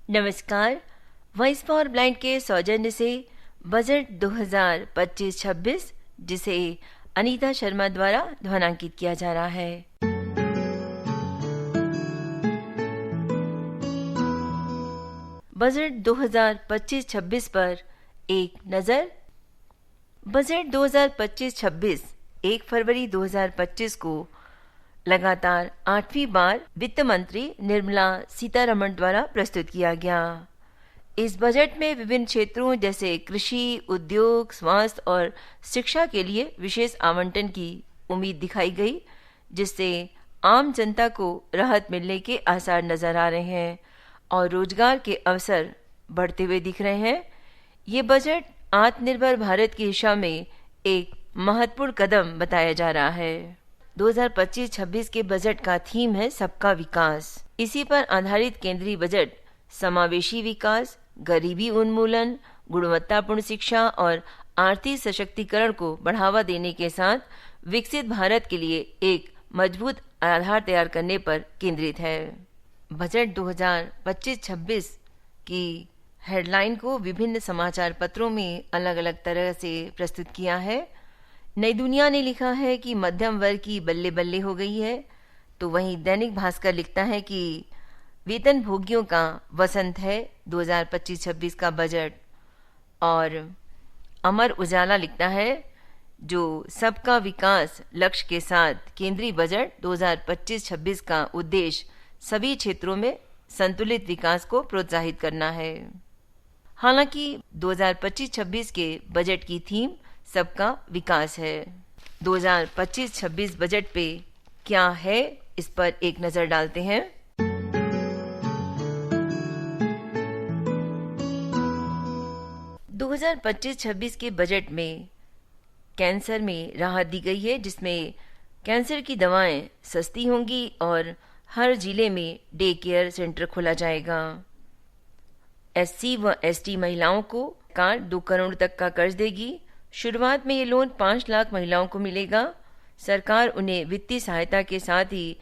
नमस्कार। Voice for blind के सौजन्य से बजट 2025-26 जिसे अनीता शर्मा द्वारा ध्वनांकित किया जा रहा है। बजट 2025-26 पर एक नज़र। बजट 2025-26 1 फरवरी 2025 को लगातार 8वीं बार वित्त मंत्री निर्मला सीतारमण द्वारा प्रस्तुत किया गया। इस बजट में विभिन्न क्षेत्रों जैसे कृषि, उद्योग, स्वास्थ्य और शिक्षा के लिए विशेष आवंटन की उम्मीद दिखाई गई, जिससे आम जनता को राहत मिलने के आसार नजर आ रहे हैं और रोजगार के अवसर बढ़ते हुए दिख रहे हैं। ये बजट आत्मनिर्भर भारत की दिशा में एक महत्वपूर्ण कदम बताया जा रहा है। 2025-26 के बजट का थीम है सबका विकास। इसी पर आधारित केंद्रीय बजट समावेशी विकास, गरीबी उन्मूलन, गुणवत्तापूर्ण शिक्षा और आर्थिक सशक्तिकरण को बढ़ावा देने के साथ विकसित भारत के लिए एक मजबूत आधार तैयार करने पर केंद्रित है। बजट 2025-26 की हेडलाइन को विभिन्न समाचार पत्रों में अलग अलग तरह से प्रस्तुत किया है। नई दुनिया ने लिखा है कि मध्यम वर्ग की बल्ले बल्ले हो गई है, तो वहीं दैनिक भास्कर लिखता है कि वेतन भोगियों का वसंत है 2025-26 का बजट, और अमर उजाला लिखता है जो सबका विकास लक्ष्य के साथ केंद्रीय बजट 2025-26 का उद्देश्य सभी क्षेत्रों में संतुलित विकास को प्रोत्साहित करना है। हालांकि 2025-26 के बजट की थीम सबका विकास है। 2025-26 बजट पे क्या है, इस पर एक नजर डालते हैं। दो 2025-26 के बजट में कैंसर में राहत दी गई है, जिसमें कैंसर की दवाएं सस्ती होंगी और हर जिले में डे केयर सेंटर खोला जाएगा। एससी व एसटी महिलाओं को सरकार 2 करोड़ तक का कर्ज देगी। शुरुआत में ये लोन 5 लाख महिलाओं को मिलेगा। सरकार उन्हें वित्तीय सहायता के साथ ही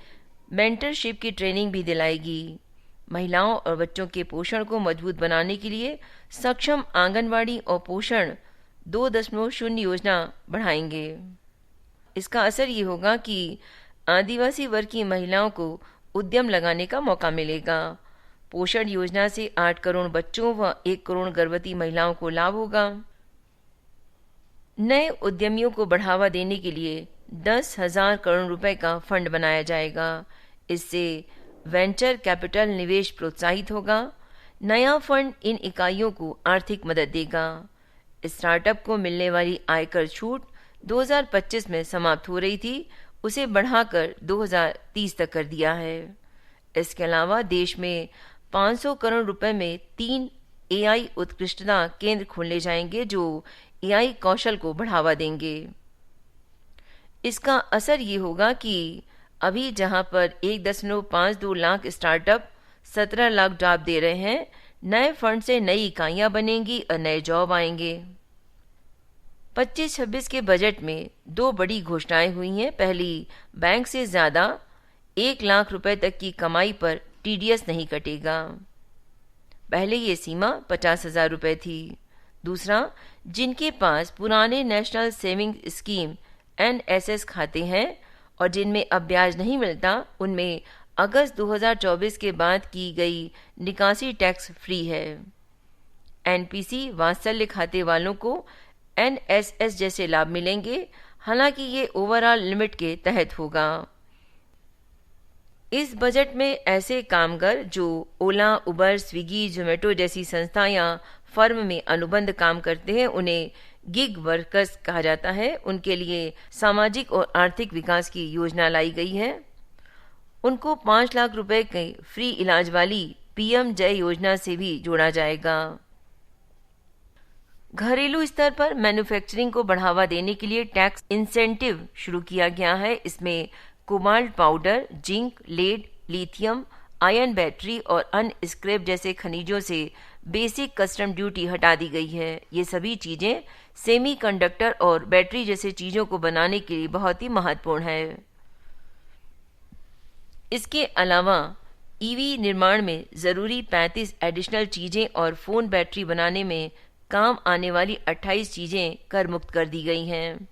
मेंटरशिप की ट्रेनिंग भी दिलाएगी। महिलाओं और बच्चों के पोषण को मजबूत बनाने के लिए सक्षम आंगनवाड़ी और पोषण 2.0 योजना बढ़ाएंगे। इसका असर ये होगा कि आदिवासी वर्ग की महिलाओं को उद्यम लगाने का मौका मिलेगा। पोषण योजना से 8 करोड़ बच्चों व 1 करोड़ गर्भवती महिलाओं को लाभ होगा। नए उद्यमियों को बढ़ावा देने के लिए 10,000 करोड़ रुपए का फंड बनाया जाएगा। इससे वेंचर कैपिटल निवेश प्रोत्साहित होगा। नया फंड इन इकाइयों को आर्थिक मदद देगा। स्टार्टअप को मिलने वाली आयकर छूट 2025 में समाप्त हो रही थी, उसे बढ़ाकर 2030 तक कर दिया है। इसके अलावा देश में 500 करोड़ रुपए में 3 एआई उत्कृष्टता केंद्र खोले जाएंगे जो एआई कौशल को बढ़ावा देंगे। इसका असर ये होगा कि अभी जहां पर 1.52 लाख स्टार्टअप 17 लाख जॉब दे रहे हैं, नए फंड से नई इकाइयां बनेंगी और नए जॉब आएंगे। 25-26 के बजट में 2 बड़ी घोषणाएं हुई हैं। पहली, बैंक से ज्यादा 1 लाख रुपए तक की कमाई पर टीडीएस नहीं कटेगा। पहले ये सीमा 50,000 रुपए थी। दूसरा, जिनके पास पुराने नेशनल सेविंग स्कीम एनएसएस खाते हैं और जिनमें अब ब्याज नहीं मिलता, उनमें अगस्त 2024 के बाद की गई निकासी टैक्स फ्री है। एनपीसी वात्सल्य खाते वालों को एनएसएस जैसे लाभ मिलेंगे, हालांकि ये ओवरऑल लिमिट के तहत होगा। इस बजट में ऐसे कामगार जो ओला, उबर, स्विगी, जोमेटो जैसी संस्था या फर्म में अनुबंध काम करते हैं, उन्हें गिग वर्कर्स कहा जाता है। उनके लिए सामाजिक और आर्थिक विकास की योजना लाई गई है। उनको 5 लाख रुपए के फ्री इलाज वाली पीएम जय योजना से भी जोड़ा जाएगा। घरेलू स्तर पर मैन्युफैक्चरिंग को बढ़ावा देने के लिए टैक्स इंसेंटिव शुरू किया गया है। इसमें cobalt powder, zinc, lead, lithium, ion battery और अन्य स्क्रैप जैसे खनिजों से बेसिक कस्टम ड्यूटी हटा दी गई है। ये सभी चीजें सेमीकंडक्टर और बैटरी जैसे चीजों को बनाने के लिए बहुत ही महत्वपूर्ण है। इसके अलावा ईवी निर्माण में ज़रूरी 35 एडिशनल चीज़ें और फ़ोन बैटरी बनाने में काम आने वाली 28 चीज़ें कर मुक्त कर दी गई हैं।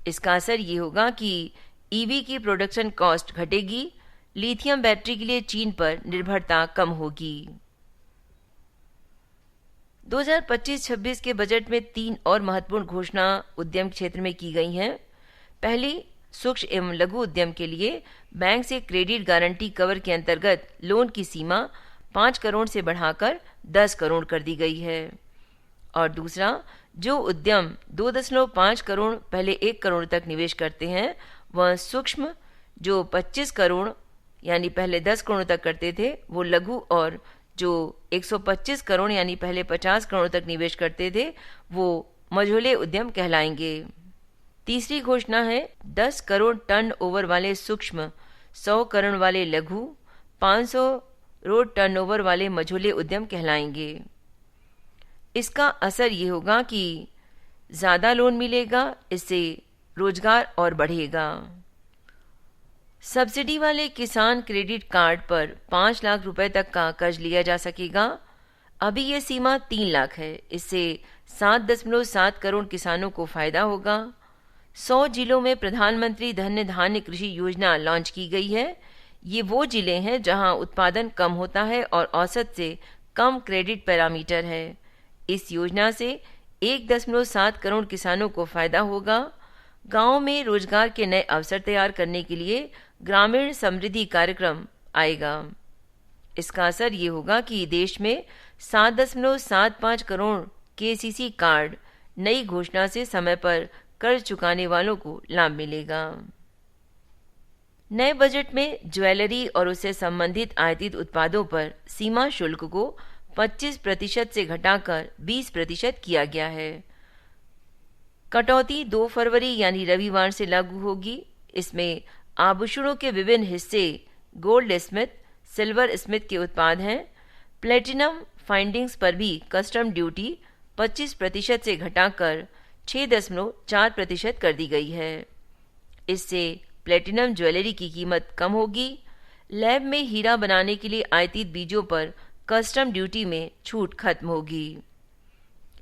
इसका असर ये होगा कि ईवी की प्रोडक्शन कॉस्ट घटेगी, लिथियम बैटरी के लिए चीन पर निर्भरता कम होगी। 2025-26 के बजट में 3 और महत्वपूर्ण घोषणा उद्यम क्षेत्र में की गई हैं। पहली, सूक्ष्म एवं लघु उद्यम के लिए बैंक से क्रेडिट गारंटी कवर के अंतर्गत लोन की सीमा 5 करोड़ से बढ़ाकर 10 करोड़ कर दी गई है। और दूसरा, जो उद्यम 2.5 करोड़ पहले 1 करोड़ तक निवेश करते हैं, वह सूक्ष्म जो 25 करोड़ यानी पहले 10 करोड़ तक करते थे, वो लघु, और जो 125 करोड़ यानी पहले 50 करोड़ तक निवेश करते थे, वो मझोले उद्यम कहलाएंगे। तीसरी घोषणा है 10 करोड़ टर्न ओवर वाले सूक्ष्म, 100 करोड़ वाले लघु, 500 करोड़ टर्न ओवर वाले मझोले उद्यम कहलाएंगे। इसका असर ये होगा कि ज़्यादा लोन मिलेगा, इससे रोजगार और बढ़ेगा। सब्सिडी वाले किसान क्रेडिट कार्ड पर 5 लाख रुपए तक का कर्ज लिया जा सकेगा। अभी ये सीमा 3 लाख है। इससे 7.7 करोड़ किसानों को फायदा होगा। 100 जिलों में प्रधानमंत्री धन धान्य कृषि योजना लॉन्च की गई है। ये वो जिले हैं जहां उत्पादन कम होता है और औसत से कम क्रेडिट पैरामीटर है। इस योजना से 1.7 करोड़ किसानों को फायदा होगा। गांव में रोजगार के नए अवसर तैयार करने के लिए ग्रामीण समृद्धि कार्यक्रम आएगा। इसका असर ये होगा कि देश में 7.75 करोड़ केसीसी कार्ड नई घोषणा से समय पर कर्ज चुकाने वालों को लाभ मिलेगा। नए बजट में ज्वेलरी और उससे संबंधित आयातित उत्पादों पर सीमा शुल्क को 25% से घटाकर 20% किया गया है। कटौती 2 फरवरी यानी रविवार से लागू होगी। इसमें आभूषणों के विभिन्न हिस्से, गोल्ड स्मिथ, सिल्वर स्मिथ के उत्पाद हैं। प्लेटिनम फाइंडिंग्स पर भी कस्टम ड्यूटी 25% से घटाकर 6.4% कर दी गई है। इससे प्लेटिनम ज्वेलरी की कीमत कम होगी। लैब में हीरा बनाने के लिए आयातित बीजों पर कस्टम ड्यूटी में छूट खत्म होगी।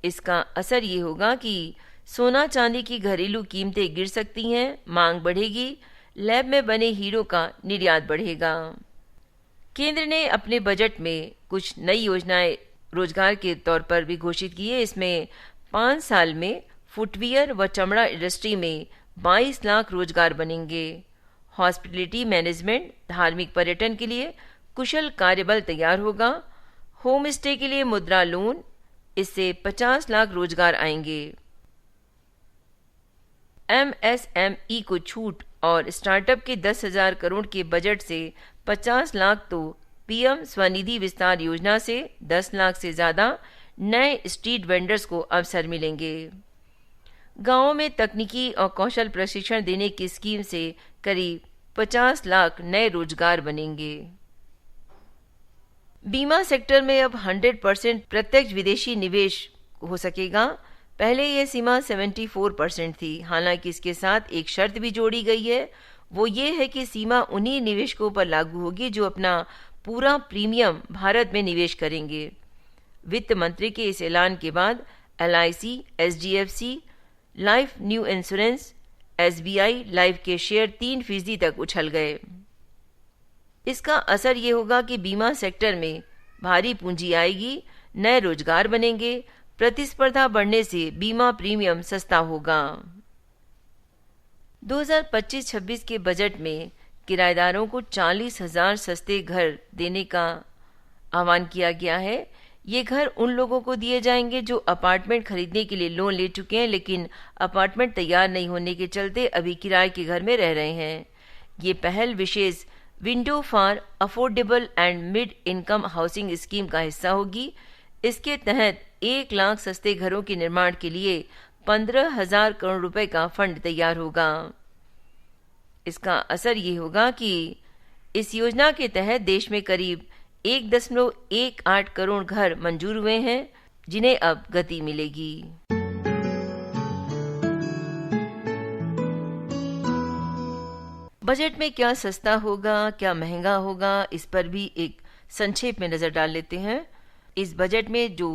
इसका असर ये होगा कि सोना चांदी की घरेलू कीमतें गिर सकती हैं, मांग बढ़ेगी, लैब में बने हीरों का निर्यात बढ़ेगा। केंद्र ने अपने बजट में कुछ नई योजनाएं रोजगार के तौर पर भी घोषित की है। इसमें 5 साल में फुटवियर व चमड़ा इंडस्ट्री में 22 लाख रोजगार बनेंगे। हॉस्पिटलिटी मैनेजमेंट, धार्मिक पर्यटन के लिए कुशल कार्यबल तैयार होगा। होम स्टे के लिए मुद्रा लोन, इससे 50 लाख रोजगार आएंगे। एमएसएमई को छूट और स्टार्टअप के 10,000 करोड़ के बजट से 50 लाख तो पीएम स्वनिधि विस्तार योजना से 10 लाख से ज़्यादा नए स्ट्रीट वेंडर्स को अवसर मिलेंगे। गांवों में तकनीकी और कौशल प्रशिक्षण देने की स्कीम से करीब 50 लाख नए रोजगार बनेंगे। बीमा सेक्टर में अब 100% प्रत्यक्ष विदेशी निवेश हो सकेगा। पहले यह सीमा 74% थी। हालांकि इसके साथ एक शर्त भी जोड़ी गई है, वो ये है कि सीमा उन्हीं निवेशकों पर लागू होगी जो अपना पूरा प्रीमियम भारत में निवेश करेंगे। वित्त मंत्री के इस ऐलान के बाद LIC, HDFC life new insurance, SBI life के शेयर 3% तक उछल गए। इसका असर ये होगा कि बीमा सेक्टर में भारी पूंजी आएगी, नए रोजगार बनेंगे, प्रतिस्पर्धा बढ़ने से बीमा प्रीमियम सस्ता होगा। 2025-26 के बजट में किराएदारों को 40,000 सस्ते घर देने का आह्वान किया गया है। ये घर उन लोगों को दिए जाएंगे जो अपार्टमेंट खरीदने के लिए लोन ले चुके हैं, लेकिन अपार्टमेंट तैयार नहीं होने के चलते अभी किराए के घर में रह रहे हैं। ये पहल विशेष window for affordable and mid income housing scheme का हिस्सा होगी। इसके तहत 1 लाख सस्ते घरों के निर्माण के लिए 15,000 करोड़ रुपए का फंड तैयार होगा। इसका असर ये होगा कि इस योजना के तहत देश में करीब 1.18 करोड़ घर मंजूर हुए हैं, जिन्हें अब गति मिलेगी। बजट में क्या सस्ता होगा, क्या महंगा होगा, इस पर भी एक संक्षेप में नज़र डाल लेते हैं। इस बजट में जो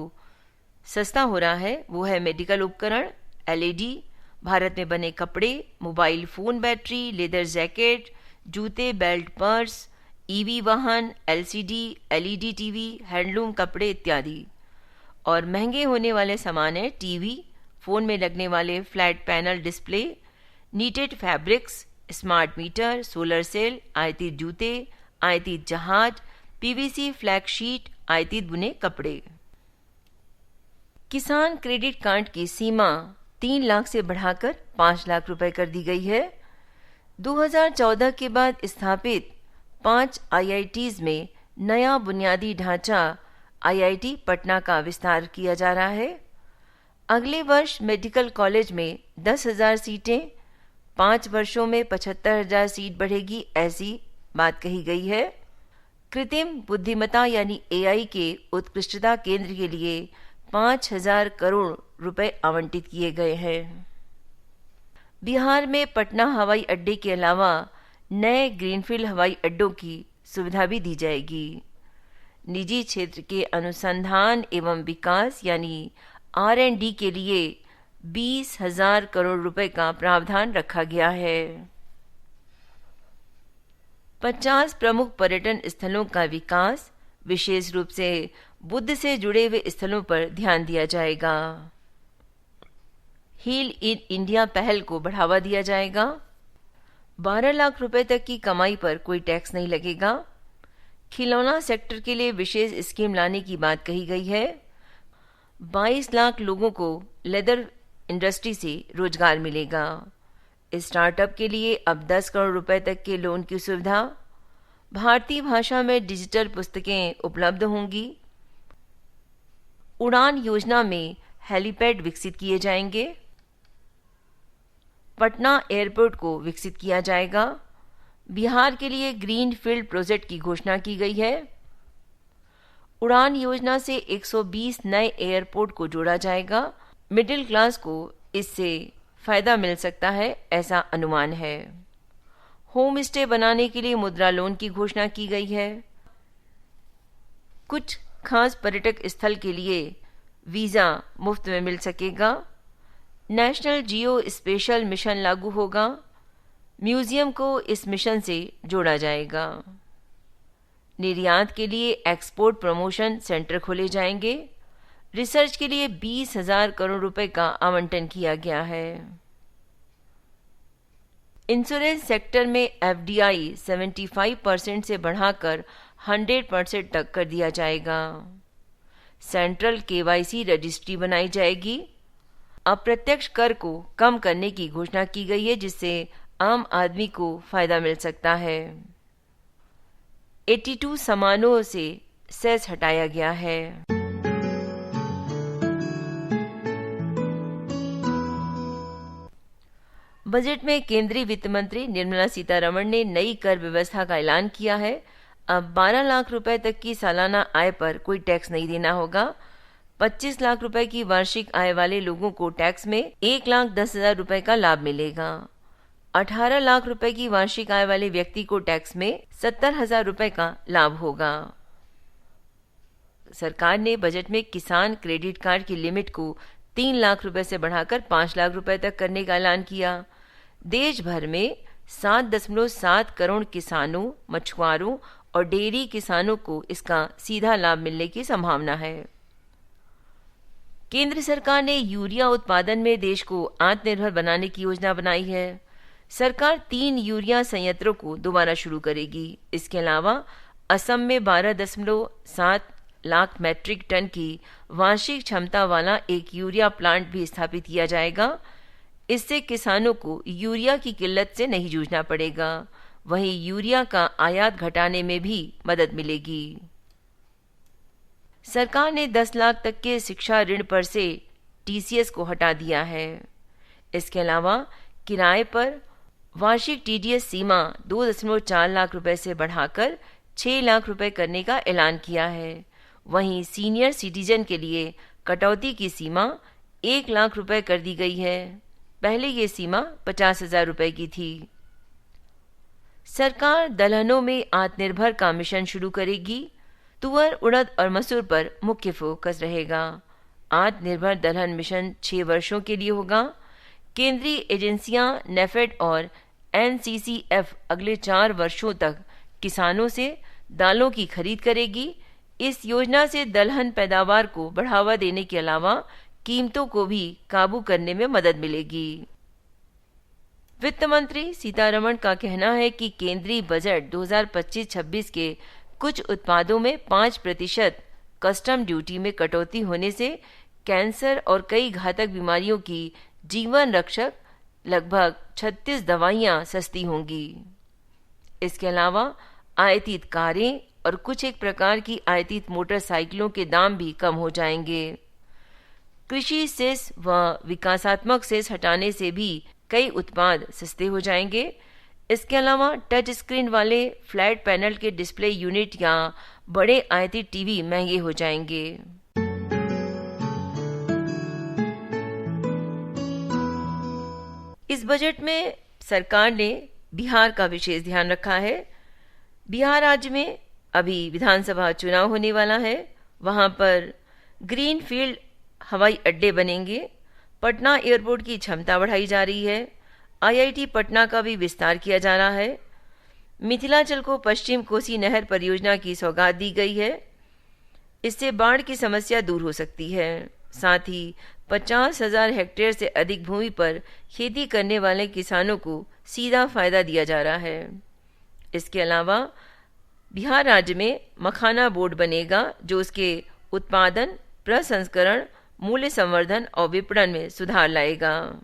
सस्ता हो रहा है वो है मेडिकल उपकरण, एलईडी, भारत में बने कपड़े, mobile phone battery, leather jacket, जूते, बेल्ट, पर्स, ईवी वाहन, एलसीडी, एलईडी टीवी, हैंडलूम कपड़े इत्यादि। और महंगे होने वाले सामान हैं टीवी, फ़ोन में लगने वाले flat panel display, knitted fabrics, smart meter, solar cell, आयातित जूते, आयातित जहाज, पीवीसी फ्लैग शीट, आयातित बुने कपड़े। किसान क्रेडिट कार्ड की सीमा 3 लाख से बढ़ाकर 5 लाख रुपए कर दी गई है। 2014 के बाद स्थापित 5 आईआईटीज में नया बुनियादी ढांचा आईआईटी पटना का विस्तार किया जा रहा है। अगले वर्ष मेडिकल कॉलेज में 10,000 सीटें, 5 वर्षों में 75,000 सीट बढ़ेगी, ऐसी बात कही गई है। कृत्रिम बुद्धिमत्ता यानी एआई के उत्कृष्टता केंद्र के लिए 5,000 करोड़ रुपए आवंटित किए गए हैं। बिहार में पटना हवाई अड्डे के अलावा नए ग्रीनफील्ड हवाई अड्डों की सुविधा भी दी जाएगी। निजी क्षेत्र के अनुसंधान एवं विकास यानी R&D के लिए 20,000 करोड़ रुपए का प्रावधान रखा गया है। 50 प्रमुख पर्यटन स्थलों का विकास, विशेष रूप से बुद्ध से जुड़े हुए स्थलों पर ध्यान दिया जाएगा। हील इन इंडिया पहल को बढ़ावा दिया जाएगा। 12 लाख रुपए तक की कमाई पर कोई टैक्स नहीं लगेगा। खिलौना सेक्टर के लिए विशेष स्कीम लाने की बात कही गई है। 22 लाख लोगों को लेदर इंडस्ट्री से रोजगार मिलेगा। स्टार्टअप के लिए अब 10 करोड़ रुपए तक के लोन की सुविधा। भारतीय भाषा में डिजिटल पुस्तकें उपलब्ध होंगी। उड़ान योजना में हेलीपैड विकसित किए जाएंगे। पटना एयरपोर्ट को विकसित किया जाएगा। बिहार के लिए ग्रीन फील्ड प्रोजेक्ट की घोषणा की गई है। उड़ान योजना से 120 नए एयरपोर्ट को जोड़ा जाएगा। मिडिल क्लास को इससे फायदा मिल सकता है, ऐसा अनुमान है। होम स्टे बनाने के लिए मुद्रा लोन की घोषणा की गई है। कुछ खास पर्यटक स्थल के लिए वीज़ा मुफ्त में मिल सकेगा। नेशनल जियो स्पेशल मिशन लागू होगा। म्यूजियम को इस मिशन से जोड़ा जाएगा। निर्यात के लिए एक्सपोर्ट प्रमोशन सेंटर खोले जाएंगे। रिसर्च के लिए 20,000 करोड़ रुपए का आवंटन किया गया है। इंश्योरेंस सेक्टर में एफडीआई 75% से बढ़ाकर 100% तक कर दिया जाएगा। सेंट्रल केवाईसी रजिस्ट्री बनाई जाएगी। अप्रत्यक्ष कर को कम करने की घोषणा की गई है, जिससे आम आदमी को फायदा मिल सकता है। 82 सामानों से सेस हटाया गया है। बजट में केंद्रीय वित्त मंत्री निर्मला सीतारमण ने नई कर व्यवस्था का ऐलान किया है। अब 12 लाख रुपए तक की सालाना आय पर कोई टैक्स नहीं देना होगा। 25 लाख रुपए की वार्षिक आय वाले लोगों को टैक्स में 1,10,000 रुपए का लाभ मिलेगा। 18 लाख रुपए की वार्षिक आय वाले व्यक्ति को टैक्स में 70,000 रुपए का लाभ होगा। सरकार ने बजट में किसान क्रेडिट कार्ड की लिमिट को 3 लाख रुपए से बढ़ाकर 5 लाख रुपए तक करने का ऐलान किया। देश भर में 7.7 करोड़ किसानों, मछुआरों और डेयरी किसानों को इसका सीधा लाभ मिलने की संभावना है। केंद्र सरकार ने यूरिया उत्पादन में देश को आत्मनिर्भर बनाने की योजना बनाई है। सरकार 3 यूरिया संयंत्रों को दोबारा शुरू करेगी। इसके अलावा असम में 12.7 लाख मैट्रिक टन की वार्षिक क्षमता वाला एक यूरिया प्लांट भी स्थापित किया जाएगा। इससे किसानों को यूरिया की किल्लत से नहीं जूझना पड़ेगा। वहीं यूरिया का आयात घटाने में भी मदद मिलेगी। सरकार ने 10 लाख तक के शिक्षा ऋण पर से टीसीएस को हटा दिया है। इसके अलावा किराए पर वार्षिक टीडीएस सीमा 2.4 लाख रुपए से बढ़ाकर 6 लाख रुपए करने का ऐलान किया है। वहीं सीनियर सिटीजन के लिए कटौती की सीमा 1 लाख रुपए कर दी गई है। पहले ये सीमा 50,000 रुपए की थी। सरकार दलहनों में आत्मनिर्भर का मिशन शुरू करेगी। तुअर, उड़द और मसूर पर मुख्य फोकस रहेगा। आत्मनिर्भर दलहन मिशन 6 वर्षों के लिए होगा। केंद्रीय एजेंसियां नेफेड और एनसीसीएफ अगले 4 वर्षों तक किसानों से दालों की खरीद करेगी। इस योजना से दलहन पैदावार को बढ़ावा देने के अलावा कीमतों को भी काबू करने में मदद मिलेगी। वित्त मंत्री सीतारमण का कहना है कि केंद्रीय बजट 2025-26 के कुछ उत्पादों में 5% कस्टम ड्यूटी में कटौती होने से कैंसर और कई घातक बीमारियों की जीवन रक्षक लगभग 36 दवाइयां सस्ती होंगी। इसके अलावा आयातित कारें और कुछ एक प्रकार की आयातित मोटरसाइकिलों के दाम भी कम हो जाएंगे। कृषि सेस व विकासात्मक सेस हटाने से भी कई उत्पाद सस्ते हो जाएंगे। इसके अलावा टच स्क्रीन वाले फ्लैट पैनल के डिस्प्ले यूनिट या बड़े आयातित टीवी महंगे हो जाएंगे। इस बजट में सरकार ने बिहार का विशेष ध्यान रखा है। बिहार राज्य में अभी विधानसभा चुनाव होने वाला है। वहां पर ग्रीन फील्ड हवाई अड्डे बनेंगे। पटना एयरपोर्ट की क्षमता बढ़ाई जा रही है। आईआईटी पटना का भी विस्तार किया जा रहा है। मिथिलांचल को पश्चिम कोसी नहर परियोजना की सौगात दी गई है। इससे बाढ़ की समस्या दूर हो सकती है। साथ ही 50,000 हेक्टेयर से अधिक भूमि पर खेती करने वाले किसानों को सीधा फायदा दिया जा रहा है। इसके अलावा बिहार राज्य में मखाना बोर्ड बनेगा जो उसके उत्पादन, प्रसंस्करण, मूल्य संवर्धन और विपणन में सुधार लाएगा।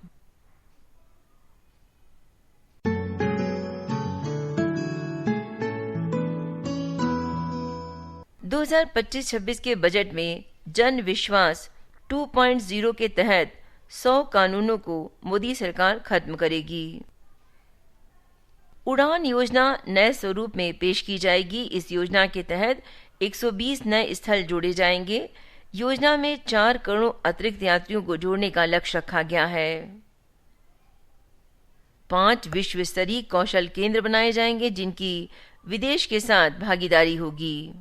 दो 2025-26 के बजट में जन विश्वास 2.0 के तहत 100 कानूनों को मोदी सरकार खत्म करेगी। उड़ान योजना नए स्वरूप में पेश की जाएगी। इस योजना के तहत 120 नए स्थल जोड़े जाएंगे। योजना में 4 करोड़ अतिरिक्त यात्रियों को जोड़ने का लक्ष्य रखा गया है। 5 विश्व स्तरीय कौशल केंद्र बनाए जाएंगे जिनकी विदेश के साथ भागीदारी होगी।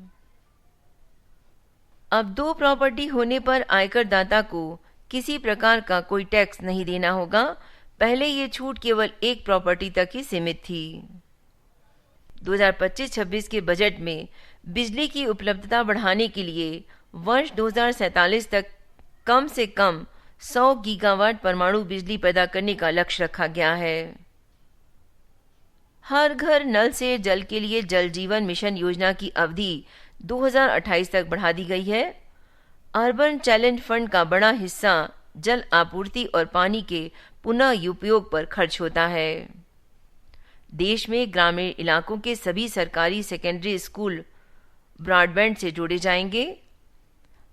अब 2 प्रॉपर्टी होने पर आयकर दाता को किसी प्रकार का कोई टैक्स नहीं देना होगा। पहले ये छूट केवल 1 प्रॉपर्टी तक ही सीमित थी। 2025-26 के बजट में बिजली की उपलब्धता बढ़ाने के लिए वर्ष 2047 तक कम से कम 100 गीगावाट परमाणु बिजली पैदा करने का लक्ष्य रखा गया है। हर घर नल से जल के लिए जल जीवन मिशन योजना की अवधि 2028 तक बढ़ा दी गई है। अर्बन चैलेंज फंड का बड़ा हिस्सा जल आपूर्ति और पानी के पुनः उपयोग पर खर्च होता है। देश में ग्रामीण इलाकों के सभी सरकारी सेकेंडरी स्कूल ब्रॉडबैंड से जोड़े जाएंगे।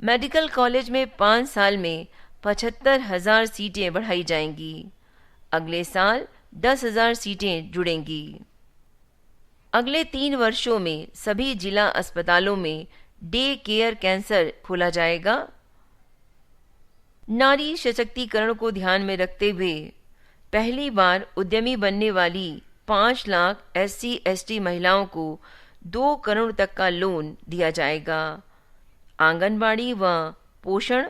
मेडिकल कॉलेज में 5 साल में 75,000 सीटें बढ़ाई जाएंगी। अगले साल 10,000 सीटें जुड़ेंगी। अगले 3 वर्षों में सभी जिला अस्पतालों में डे केयर कैंसर खोला जाएगा। नारी सशक्तिकरण को ध्यान में रखते हुए पहली बार उद्यमी बनने वाली 5 लाख SC/ST महिलाओं को 2 करोड़ तक का लोन दिया जाएगा। आंगनबाड़ी व पोषण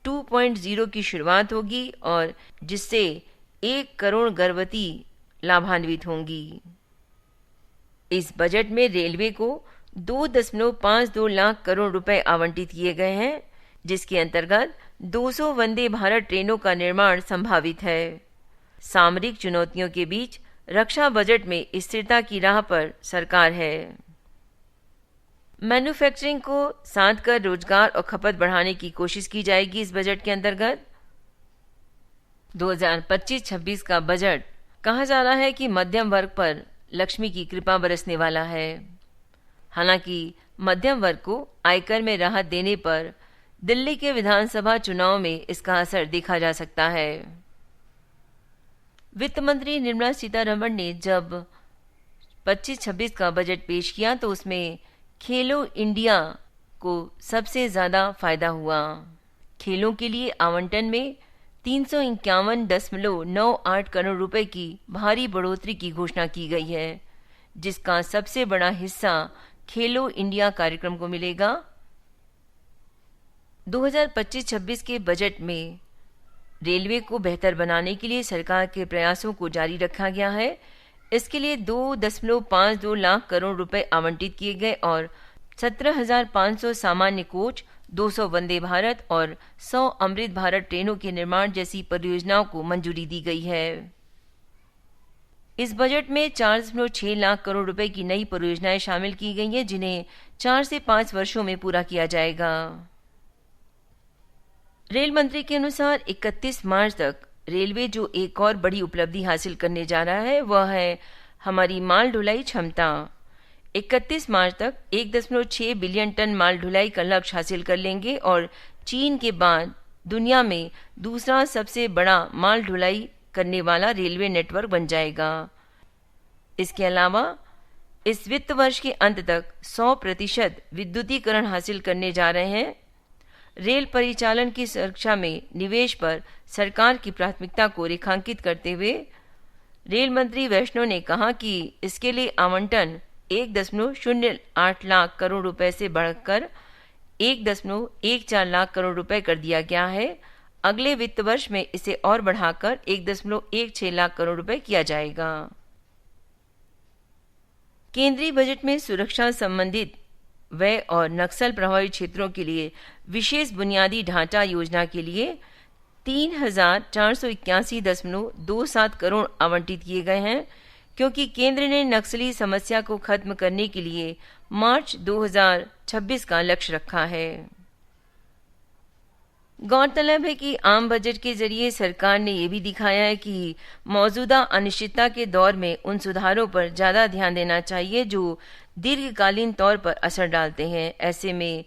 2.0 की शुरुआत होगी और जिससे 1 करोड़ गर्भवती लाभान्वित होंगी। इस बजट में रेलवे को 2.52 लाख करोड़ रुपए आवंटित किए गए हैं, जिसके अंतर्गत 200 वंदे भारत ट्रेनों का निर्माण संभावित है। सामरिक चुनौतियों के बीच रक्षा बजट में स्थिरता की राह पर सरकार है। मैन्युफैक्चरिंग को साध कर रोजगार और खपत बढ़ाने की कोशिश की जाएगी। इस बजट के अंतर्गत 2025-26 का बजट कहा जा रहा है कि मध्यम वर्ग पर लक्ष्मी की कृपा बरसने वाला है। हालांकि मध्यम वर्ग को आयकर में राहत देने पर दिल्ली के विधानसभा चुनाव में इसका असर देखा जा सकता है। वित्त मंत्री निर्मला सीतारमण ने जब 25-26 का बजट पेश किया तो उसमें खेलो इंडिया को सबसे ज्यादा फायदा हुआ। खेलों के लिए आवंटन में 351.98 करोड़ रुपए की भारी बढ़ोतरी की घोषणा की गई है, जिसका सबसे बड़ा हिस्सा खेलो इंडिया कार्यक्रम को मिलेगा। 2025-26 के बजट में रेलवे को बेहतर बनाने के लिए सरकार के प्रयासों को जारी रखा गया है। इसके लिए 2.52 लाख करोड़ रुपए आवंटित किए गए और 17,500 सामान्य कोच, 200 वंदे भारत और 100 अमृत भारत ट्रेनों के निर्माण जैसी परियोजनाओं को मंजूरी दी गई है। इस बजट में 4.6 लाख करोड़ रुपए की नई परियोजनाएं शामिल की गई हैं, जिन्हें 4 से 5 वर्षों में पूरा किया जाएगा। रेल मंत्री के अनुसार 31 मार्च तक रेलवे जो एक और बड़ी उपलब्धि हासिल करने जा रहा है वह है हमारी माल ढुलाई क्षमता। 31 मार्च तक 1.6 बिलियन टन माल ढुलाई का लक्ष्य हासिल कर लेंगे और चीन के बाद दुनिया में दूसरा सबसे बड़ा माल ढुलाई करने वाला रेलवे नेटवर्क बन जाएगा। इसके अलावा इस वित्त वर्ष के अंत तक 100% विद्युतीकरण हासिल करने जा रहे हैं। रेल परिचालन की सुरक्षा में निवेश पर सरकार की प्राथमिकता को रेखांकित करते हुए रेल मंत्री वैष्णव ने कहा कि इसके लिए आवंटन 1.08 लाख करोड़ रुपए से बढ़कर 1.14 लाख करोड़ रुपए कर दिया गया है। अगले वित्त वर्ष में इसे और बढ़ाकर 1.16 लाख करोड़ रुपए किया जाएगा। केंद्रीय बजट में सुरक्षा संबंधित व्यय और नक्सल प्रभावित क्षेत्रों के लिए विशेष बुनियादी ढांचा योजना के लिए 3,481.27 करोड़ आवंटित किए गए हैं, क्योंकि केंद्र ने नक्सली समस्या को खत्म करने के लिए मार्च 2026 का लक्ष्य रखा है। गौरतलब है कि आम बजट के जरिए सरकार ने यह भी दिखाया है कि मौजूदा अनिश्चितता के दौर में उन सुधारों पर ज़्यादा ध्यान देना चाहिए जो दीर्घकालीन तौर पर असर डालते हैं। ऐसे में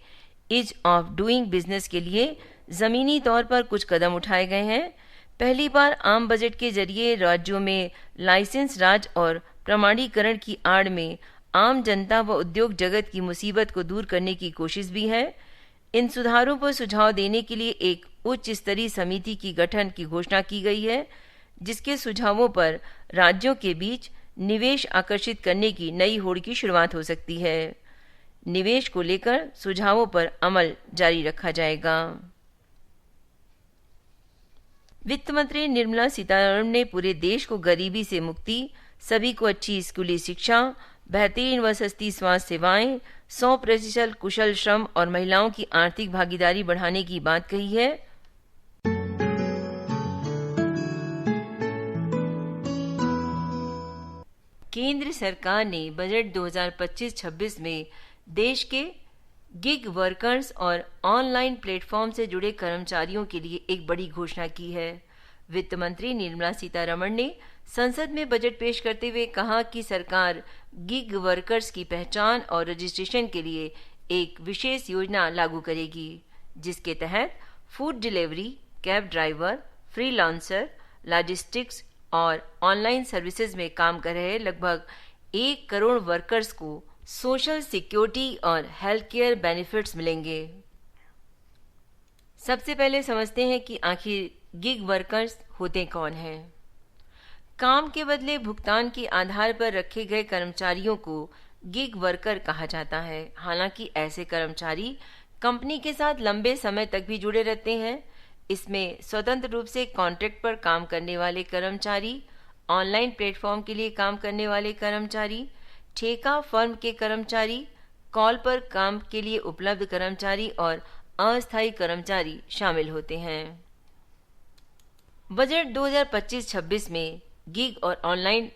ईज ऑफ डूइंग बिजनेस के लिए ज़मीनी तौर पर कुछ कदम उठाए गए हैं। पहली बार आम बजट के जरिए राज्यों में लाइसेंस राज और प्रमाणीकरण की आड़ में आम जनता व उद्योग जगत की मुसीबत को दूर करने की कोशिश भी है। इन सुधारों पर सुझाव देने के लिए एक उच्च स्तरीय समिति की गठन की घोषणा की गई है, जिसके सुझावों पर राज्यों के बीच निवेश आकर्षित करने की नई होड़ की शुरुआत हो सकती है। निवेश को लेकर सुझावों पर अमल जारी रखा जाएगा। वित्त मंत्री निर्मला सीतारमण ने पूरे देश को गरीबी से मुक्ति, सभी को अच्छी स्कूली शिक्षा, बेहतरीन व सस्ती स्वास्थ्य सेवाएं, 100% कुशल श्रम और महिलाओं की आर्थिक भागीदारी बढ़ाने की बात कही है। केंद्र सरकार ने बजट 2025-26 में देश के गिग वर्कर्स और ऑनलाइन प्लेटफॉर्म से जुड़े कर्मचारियों के लिए एक बड़ी घोषणा की है। वित्त मंत्री निर्मला सीतारमण ने संसद में बजट पेश करते हुए कहा कि सरकार गिग वर्कर्स की पहचान और रजिस्ट्रेशन के लिए एक विशेष योजना लागू करेगी, जिसके तहत food delivery, cab driver, freelancer, logistics और ऑनलाइन सर्विसेज में काम कर रहे लगभग 1 करोड़ वर्कर्स को सोशल सिक्योरिटी और हेल्थ केयर बेनिफिट्स मिलेंगे। सबसे पहले समझते हैं कि आखिर गिग वर्कर्स होते कौन हैं। काम के बदले भुगतान के आधार पर रखे गए कर्मचारियों को गिग वर्कर कहा जाता है। हालांकि ऐसे कर्मचारी कंपनी के साथ लंबे समय तक भी जुड़े रहते हैं। इसमें स्वतंत्र रूप से कॉन्ट्रैक्ट पर काम करने वाले कर्मचारी, ऑनलाइन प्लेटफॉर्म के लिए काम करने वाले कर्मचारी, ठेका फर्म के कर्मचारी, कॉल पर काम के लिए उपलब्ध कर्मचारी और अस्थायी कर्मचारी शामिल होते हैं। बजट 2025-26 में गिग और ऑनलाइन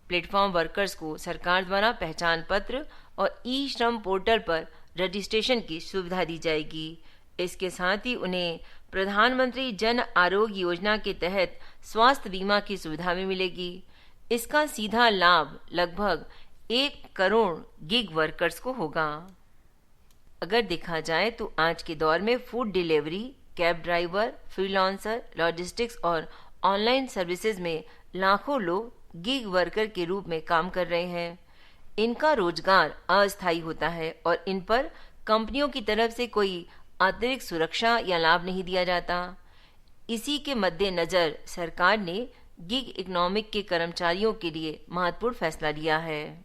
प्लेटफॉर्म वर्कर्स को सरकार द्वारा पहचान पत्र और ई श्रम पोर्टल पर रजिस्ट्रेशन की सुविधा दी जाएगी। इसके साथ ही उन्हें प्रधानमंत्री जन आरोग्य योजना के तहत स्वास्थ्य बीमा की सुविधा भी मिलेगी। इसका सीधा लाभ लगभग 1 करोड़ गिग वर्कर्स को होगा। अगर देखा जाए तो आज के दौर में food delivery, cab driver, freelancer, logistics और ऑनलाइन सर्विसेज में लाखों लोग गिग वर्कर के रूप में काम कर रहे हैं। इनका रोजगार अस्थायी होता है और इन पर कंपनियों की तरफ से कोई अतिरिक्त सुरक्षा या लाभ नहीं दिया जाता। इसी के मद्देनजर सरकार ने गिग इकोनॉमिक के कर्मचारियों के लिए महत्वपूर्ण फैसला लिया है।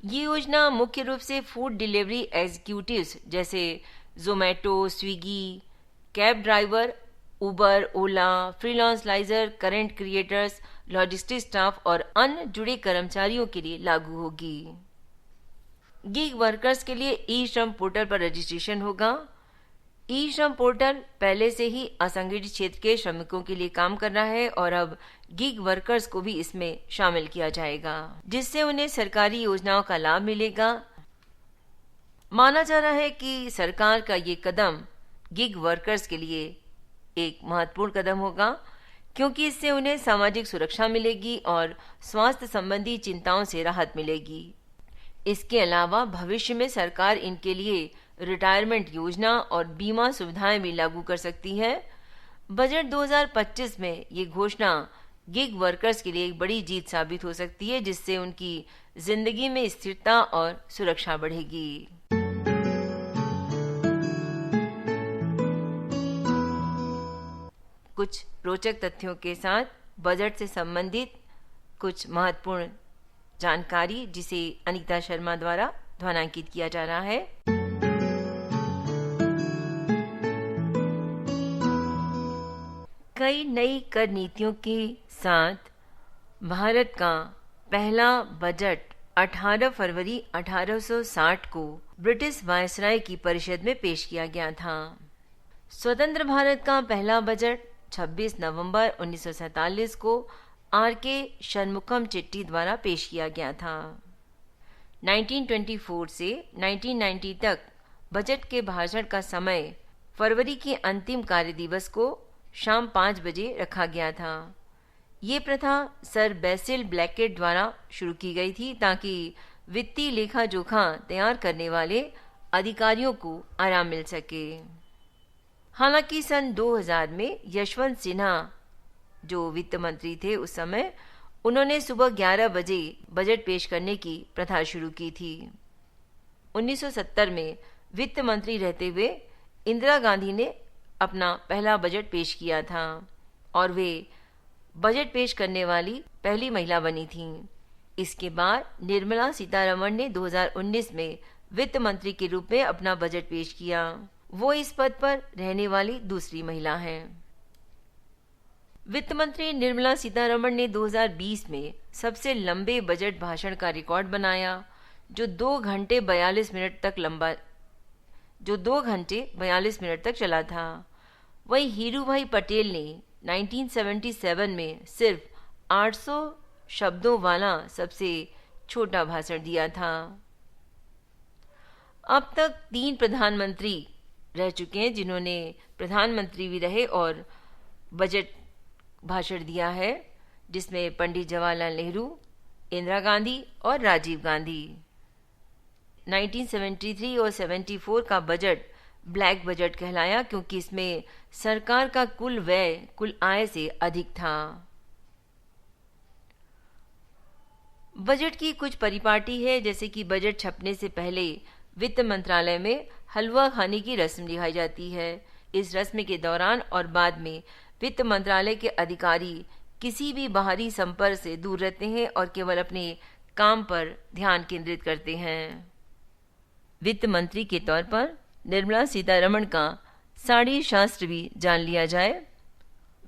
ये योजना मुख्य रूप से फूड डिलीवरी एग्जीक्यूटिव्स जैसे Zomato, Swiggy, cab driver, Uber, Ola, freelancer, content creators, logistic staff और अन्य जुड़े कर्मचारियों के लिए लागू होगी। गिग वर्कर्स के लिए ई श्रम पोर्टल पर रजिस्ट्रेशन होगा। ई श्रम पोर्टल पहले से ही असंगठित क्षेत्र के श्रमिकों के लिए काम कर रहा है और अब गिग वर्कर्स को भी इसमें शामिल किया जाएगा, जिससे उन्हें सरकारी योजनाओं का लाभ मिलेगा। माना जा रहा है कि सरकार का ये कदम गिग वर्कर्स के लिए एक महत्वपूर्ण कदम होगा, क्योंकि इससे उन्हें सामाजिक सुरक्षा मिलेगी और स्वास्थ्य संबंधी चिंताओं से राहत मिलेगी। इसके अलावा भविष्य में सरकार इनके लिए रिटायरमेंट योजना और बीमा सुविधाएं भी लागू कर सकती है। बजट 2025 में ये घोषणा गिग वर्कर्स के लिए एक बड़ी जीत साबित हो सकती है, जिससे उनकी जिंदगी में स्थिरता और सुरक्षा बढ़ेगी। कुछ रोचक तथ्यों के साथ बजट से संबंधित कुछ महत्वपूर्ण जानकारी, जिसे अनीता शर्मा द्वारा ध्वनांकित किया जा रहा है। कई नई कर नीतियों के साथ भारत का पहला बजट 18 फरवरी 1860 को ब्रिटिश वायसराय की परिषद में पेश किया गया था। स्वतंत्र भारत का पहला बजट 26 नवंबर 1947 को आर.के. षणमुखम चिट्टी द्वारा पेश किया गया था। 1924 से 1990 तक बजट के भाषण का समय फरवरी के अंतिम कार्य दिवस को शाम 5 बजे रखा गया था। ये प्रथा सर बेसिल ब्लैकेट द्वारा शुरू की गई थी, ताकि वित्तीय लेखा जोखा तैयार करने वाले अधिकारियों को आराम मिल सके। हालांकि सन 2000 में यशवंत सिन्हा, जो वित्त मंत्री थे उस समय, उन्होंने सुबह 11 बजे बजट पेश करने की प्रथा शुरू की थी। 1970 में वित्त मंत्री रहते हुए इंदिरा गांधी ने अपना पहला बजट पेश किया था और वे बजट पेश करने वाली पहली महिला बनी थीं। इसके बाद निर्मला सीतारमण ने 2019 में वित्त मंत्री के रूप में अपना बजट पेश किया। वो इस पद पर रहने वाली दूसरी महिला हैं। वित्त मंत्री निर्मला सीतारमण ने 2020 में सबसे लंबे बजट भाषण का रिकॉर्ड बनाया, जो 2 घंटे 42 मिनट तक चला था। वहीं हीरू भाई पटेल ने 1977 में सिर्फ 800 शब्दों वाला सबसे छोटा भाषण दिया था। अब तक 3 प्रधानमंत्री रह चुके हैं जिन्होंने प्रधानमंत्री भी रहे और बजट भाषण दिया है, जिसमें पंडित जवाहरलाल नेहरू, इंदिरा गांधी और राजीव गांधी। 1973 और 74 का बजट ब्लैक बजट कहलाया, क्योंकि इसमें सरकार का कुल व्यय कुल आय से अधिक था। बजट की कुछ परिपाटी है, जैसे कि बजट छपने से पहले वित्त मंत्रालय में हलवा खाने की रस्म निभाई जाती है। इस रस्म के दौरान और बाद में वित्त मंत्रालय के अधिकारी किसी भी बाहरी संपर्क से दूर रहते हैं और केवल अपने काम पर ध्यान केंद्रित करते हैं। वित्त मंत्री के तौर पर निर्मला सीतारमण का साड़ी शास्त्र भी जान लिया जाए।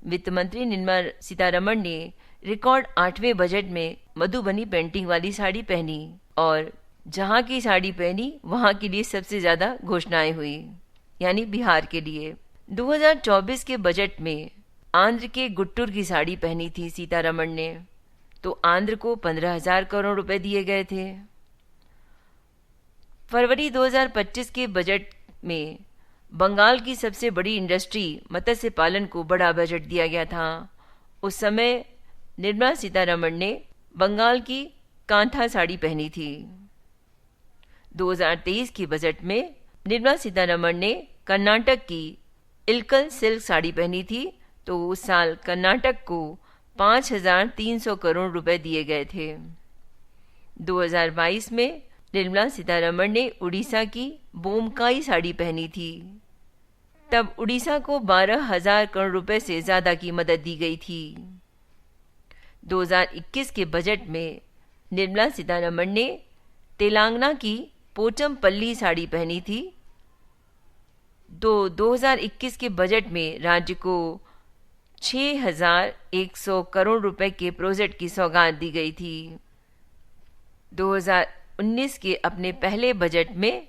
वित्त मंत्री निर्मला सीतारमण ने रिकॉर्ड 8वें बजट में मधुबनी पेंटिंग वाली साड़ी पहनी और जहां की साड़ी पहनी वहां के लिए सबसे ज्यादा घोषणाएं हुई, यानी बिहार के लिए। 2024 के बजट में आंध्र के गुट्टूर की साड़ी पहनी थी सीतारमण ने, तो आंध्र को 15,000 करोड़ रुपए दिए गए थे। फरवरी 2025 के बजट में बंगाल की सबसे बड़ी इंडस्ट्री मत्स्य पालन को बड़ा बजट दिया गया था। उस समय निर्मला सीतारमण ने बंगाल की कांथा साड़ी पहनी थी। 2023 के बजट में निर्मला सीतारमण ने कर्नाटक की इलकल सिल्क साड़ी पहनी थी, तो उस साल कर्नाटक को 5,300 करोड़ रुपए दिए गए थे। 2022 में निर्मला सीतारमण ने उड़ीसा की बोमकाई साड़ी पहनी थी, तब उड़ीसा को 12,000 करोड़ रुपए से ज्यादा की मदद दी गई थी। 2021 के बजट में निर्मला सीतारमण ने तेलंगाना की पोचमपल्ली साड़ी पहनी थी। 2021 के बजट में राज्य को 6,100 करोड़ रुपए के प्रोजेक्ट की सौगात दी गई थी। 2019 के अपने पहले बजट में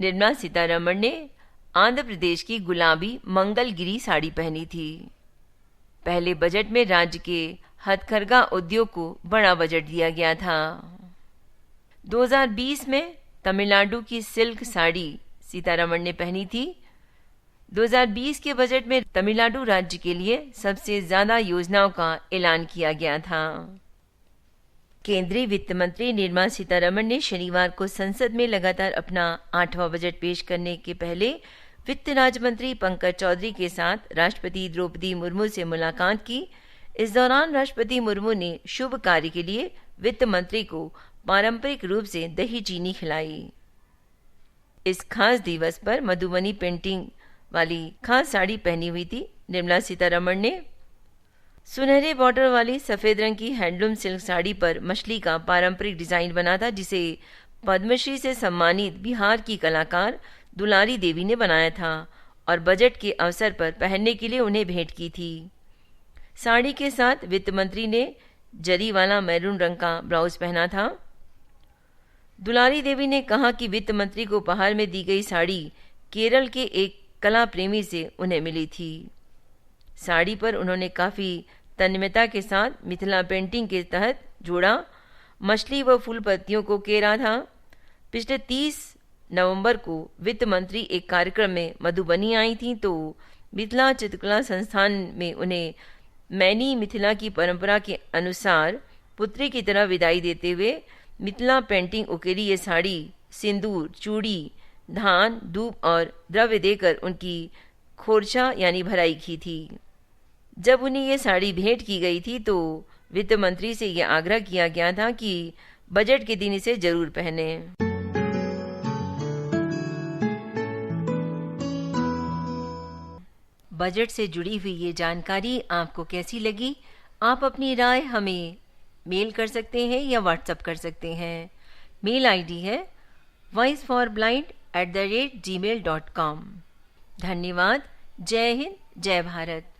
निर्मला सीतारमण ने आंध्र प्रदेश की गुलाबी मंगलगिरी साड़ी पहनी थी। पहले बजट में राज्य के हथकरघा उद्योग को बड़ा बजट दिया गया था। 2020 में तमिलनाडु की सिल्क साड़ी सीतारमण ने पहनी थी। 2020 के बजट में तमिलनाडु राज्य के लिए सबसे ज्यादा योजनाओं का ऐलान किया गया था। केंद्रीय वित्त मंत्री निर्मला सीतारमण ने शनिवार को संसद में लगातार अपना 8वां बजट पेश करने के पहले वित्त राज्य मंत्री पंकज चौधरी के साथ राष्ट्रपति द्रौपदी मुर्मू से मुलाकात की। इस दौरान राष्ट्रपति मुर्मू ने शुभ कार्य के लिए वित्त मंत्री को पारंपरिक रूप से दही चीनी खिलाई। इस खास दिवस पर मधुबनी पेंटिंग वाली खास साड़ी पहनी हुई थी। निर्मला सीतारमण ने सुनहरे बॉर्डर वाली सफेद रंग की हैंडलूम सिल्क साड़ी पर मछली का पारंपरिक डिजाइन बना था, जिसे पद्मश्री से सम्मानित बिहार की कलाकार दुलारी देवी ने बनाया था और बजट के अवसर पर पहनने के लिए उन्हें भेंट की थी। साड़ी के साथ वित्त मंत्री ने जरी वाला मैरून रंग का ब्लाउज पहना था। दुलारी देवी ने कहा कि वित्त मंत्री को उपहार में दी गई साड़ी केरल के एक कला प्रेमी से उन्हें मिली थी। साड़ी पर उन्होंने काफी तन्मयता के साथ मिथिला पेंटिंग के तहत जोड़ा मछली व फूल पत्तियों को केरा था। पिछले 30 नवंबर को वित्त मंत्री एक कार्यक्रम में मधुबनी आई थी, तो मिथिला चित्रकला संस्थान में उन्हें मैनी मिथिला की परंपरा के अनुसार पुत्री की तरह विदाई देते हुए मिथिला पेंटिंग उकेरी ये साड़ी सिंदूर, चूड़ी, धान, धूप और द्रव्य देकर उनकी खोरछा यानी भराई की थी। जब उन्हें ये साड़ी भेंट की गई थी तो वित्त मंत्री से यह आग्रह किया गया था कि बजट के दिन इसे जरूर पहने। बजट से जुड़ी हुई ये जानकारी आपको कैसी लगी? आप अपनी राय हमें मेल कर सकते हैं या व्हाट्सएप कर सकते हैं। मेल आईडी है voiceforblind@gmail.com। धन्यवाद। जय हिंद, जय भारत।